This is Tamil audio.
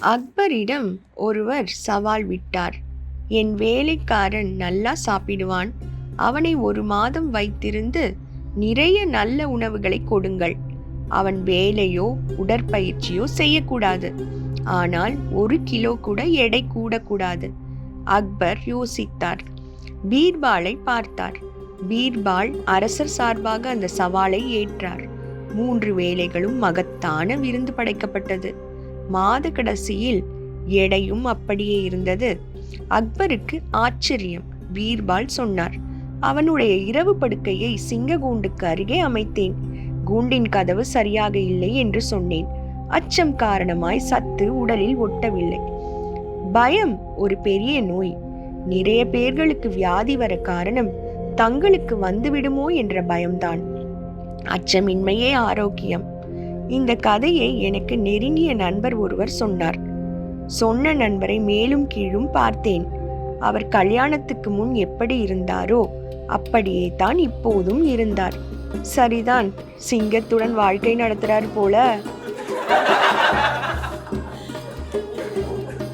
அக்பரிடம் ஒருவர் சவால் விட்டார். என் வேலைக்காரன் நல்லா சாப்பிடுவான். அவனை 1 மாதம் வைத்திருந்து நிறைய நல்ல உணவுகளை கொடுங்கள். அவன் வேலையோ உடற்பயிற்சியோ செய்யக்கூடாது. ஆனால் 1 கிலோ கூட எடை கூடக்கூடாது. அக்பர் யோசித்தார். பீர்பாலை பார்த்தார். பீர்பால் அரசர் சார்பாக அந்த சவாலை ஏற்றார். 3 வேளைகளும் மகத்தான விருந்து படைக்கப்பட்டது. மாத கடைசியில் எடையும் அப்படியே இருந்தது. அக்பருக்கு ஆச்சரியம். பீர்பால் சொன்னார், அவனுடைய இரவு படுக்கையை சிங்க கூண்டுக்கு அருகே அமைத்தேன். கூண்டின் கதவு சரியாக இல்லை என்று சொன்னேன். அச்சம் காரணமாய் சத்து உடலில் ஒட்டவில்லை. பயம் ஒரு பெரிய நோய். நிறைய பேர்களுக்கு வியாதி வர காரணம் தங்களுக்கு வந்துவிடுமோ என்ற பயம்தான். அச்சமின்மையே ஆரோக்கியம். இந்த கதையை எனக்கு நெருங்கிய நண்பர் ஒருவர் சொன்னார். சொன்ன நண்பரை மேலும் கீழும் பார்த்தேன். அவர் கல்யாணத்துக்கு முன் எப்படி இருந்தாரோ அப்படியே தான் இப்போதும் இருந்தார். சரிதான், சிங்கத்துடன் வாழ்க்கை நடத்துறார் போல.